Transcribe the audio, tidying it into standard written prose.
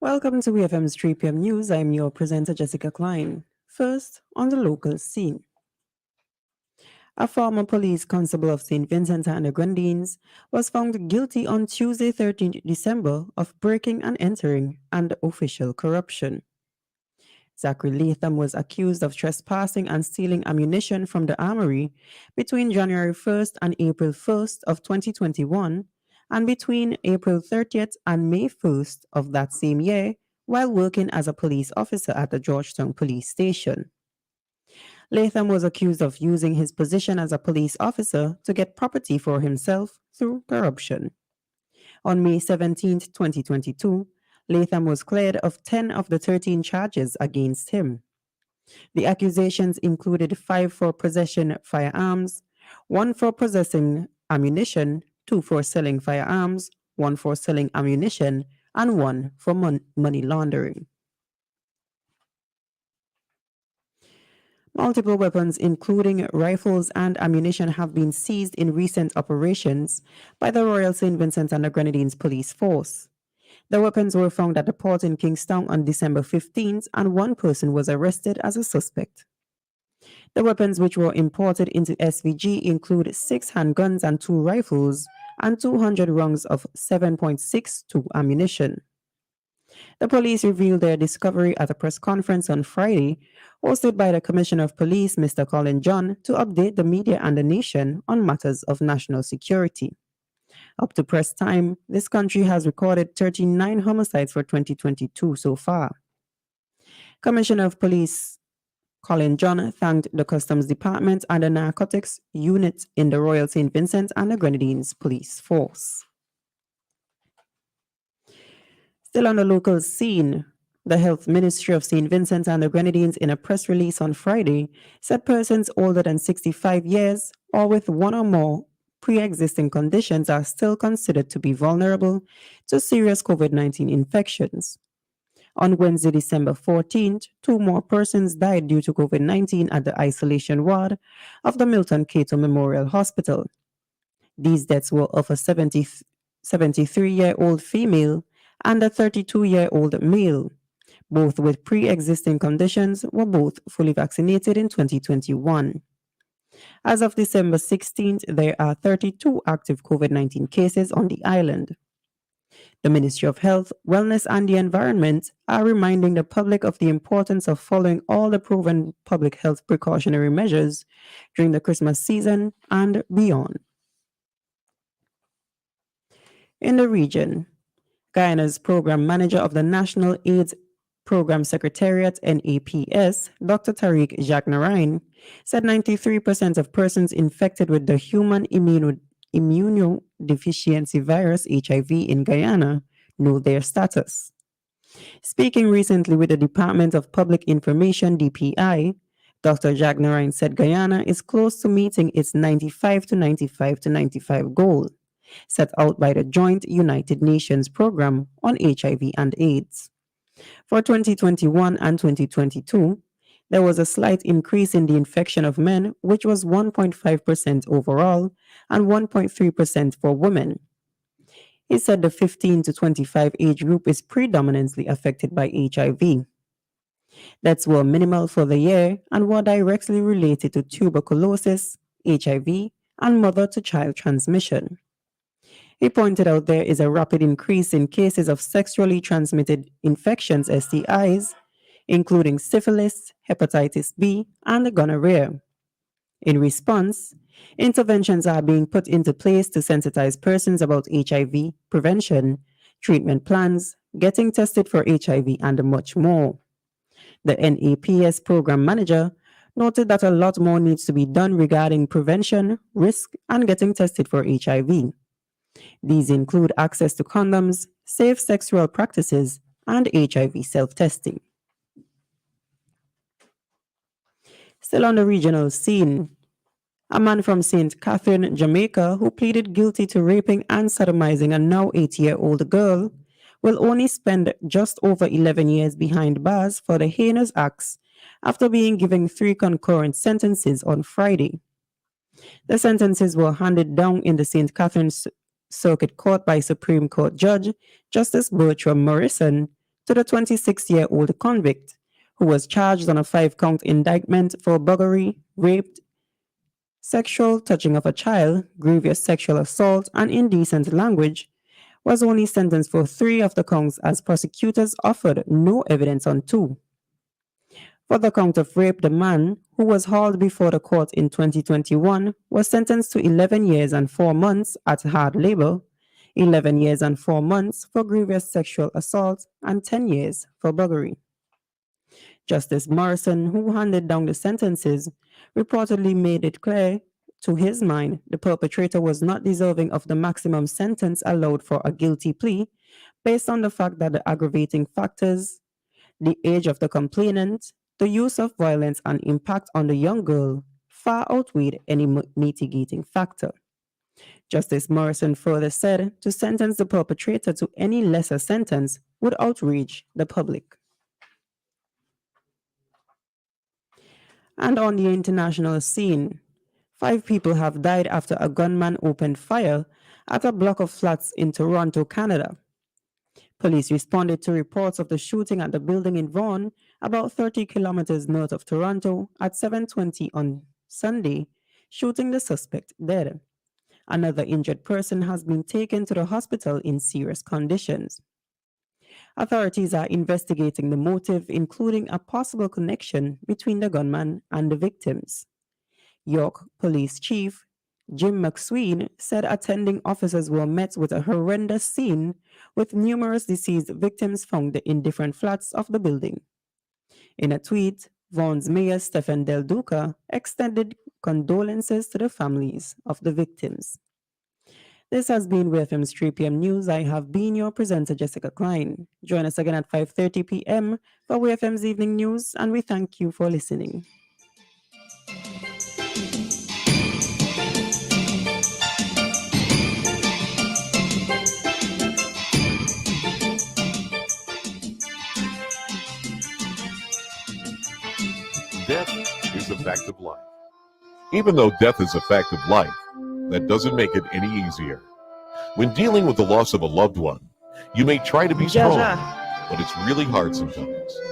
Welcome to WEFM's 3 p.m. news. I'm your presenter, Jessica Klein. First, on the local scene. A former police constable of St. Vincent and the Grenadines was found guilty on Tuesday, 13th December, of breaking and entering and official corruption. Zachary Latham was accused of trespassing and stealing ammunition from the armory between January 1st and April 1st of 2021 and between April 30th and May 1st of that same year while working as a police officer at the Georgetown Police Station. Latham was accused of using his position as a police officer to get property for himself through corruption. On May 17th, 2022, Latham was cleared of 10 of the 13 charges against him. The accusations included 5 for possessing firearms, 1 for possessing ammunition, 2 for selling firearms, 1 for selling ammunition, and 1 for money laundering. Multiple weapons, including rifles and ammunition, have been seized in recent operations by the Royal St. Vincent and the Grenadines Police Force. The weapons were found at the port in Kingstown on December 15th, and 1 person was arrested as a suspect. The weapons, which were imported into SVG, include 6 handguns and 2 rifles and 200 rounds of 7.62 ammunition. The police revealed their discovery at a press conference on Friday, hosted by the Commissioner of Police, Mr. Colin John, to update the media and the nation on matters of national security. Up to press time, this country has recorded 39 homicides for 2022 so far. Commissioner of Police Colin John thanked the Customs Department and the Narcotics Unit in the Royal St. Vincent and the Grenadines Police Force. Still on the local scene, the Health Ministry of St. Vincent and the Grenadines, in a press release on Friday, said persons older than 65 years or with 1 or more pre-existing conditions are still considered to be vulnerable to serious COVID-19 infections. On Wednesday, December 14th, 2 more persons died due to COVID-19 at the isolation ward of the Milton Cato Memorial Hospital. These deaths were of a 73-year-old female and a 32-year-old male. Both with pre-existing conditions were both fully vaccinated in 2021. As of December 16th, there are 32 active COVID-19 cases on the island. The Ministry of Health, Wellness and the Environment are reminding the public of the importance of following all the proven public health precautionary measures during the Christmas season and beyond. In the region, Guyana's program manager of the National AIDS Program Secretariat, NAPS, Dr. Tariq Jacnarine, said 93% of persons infected with the human immunodeficiency virus, HIV, in Guyana know their status. Speaking recently with the Department of Public Information, DPI, Dr. Jacnarine said Guyana is close to meeting its 95 to 95 to 95 goal, set out by the Joint United Nations Program on HIV and AIDS. For 2021 and 2022, there was a slight increase in the infection of men, which was 1.5% overall and 1.3% for women. He said the 15 to 25 age group is predominantly affected by HIV. Deaths were minimal for the year and were directly related to tuberculosis, HIV, and mother-to-child transmission. He pointed out there is a rapid increase in cases of sexually transmitted infections, STIs, including syphilis, hepatitis B, and gonorrhea. In response, interventions are being put into place to sensitize persons about HIV prevention, treatment plans, getting tested for HIV, and much more. The NAPS program manager noted that a lot more needs to be done regarding prevention, risk, and getting tested for HIV. These include access to condoms, safe sexual practices, and HIV self-testing. Still on the regional scene, a man from St. Catherine, Jamaica, who pleaded guilty to raping and sodomizing a now 8-year-old girl, will only spend just over 11 years behind bars for the heinous acts after being given 3 concurrent sentences on Friday. The sentences were handed down in the St. Catherine's Circuit Court by Supreme Court Judge Justice Bertram Morrison to the 26-year-old convict, who was charged on a 5-count indictment for buggery, rape, sexual touching of a child, grievous sexual assault, and indecent language, was only sentenced for 3 of the counts as prosecutors offered no evidence on 2. For the count of rape, the man, who was hauled before the court in 2021, was sentenced to 11 years and 4 months at hard labor, 11 years and 4 months for grievous sexual assault, and 10 years for buggery. Justice Morrison, who handed down the sentences, reportedly made it clear to his mind the perpetrator was not deserving of the maximum sentence allowed for a guilty plea based on the fact that the aggravating factors, the age of the complainant, the use of violence, and impact on the young girl far outweighed any mitigating factor. Justice Morrison further said to sentence the perpetrator to any lesser sentence would outrage the public. And on the international scene, 5 people have died after a gunman opened fire at a block of flats in Toronto, Canada. Police responded to reports of the shooting at the building in Vaughan, about 30 kilometers north of Toronto, at 7:20 on Sunday, shooting the suspect dead. Another injured person has been taken to the hospital in serious conditions. Authorities are investigating the motive, including a possible connection between the gunman and the victims. York Police Chief Jim McSween said attending officers were met with a horrendous scene with numerous deceased victims found in different flats of the building. In a tweet, Vaughan's Mayor Stephen Del Duca extended condolences to the families of the victims. This has been WEFM's 3 p.m. news. I have been your presenter, Jessica Klein. Join us again at 5:30 p.m. for WEFM's evening news, and we thank you for listening. Death is a fact of life. Even though death is a fact of life, that doesn't make it any easier. When dealing with the loss of a loved one, you may try to be strong, but it's really hard sometimes.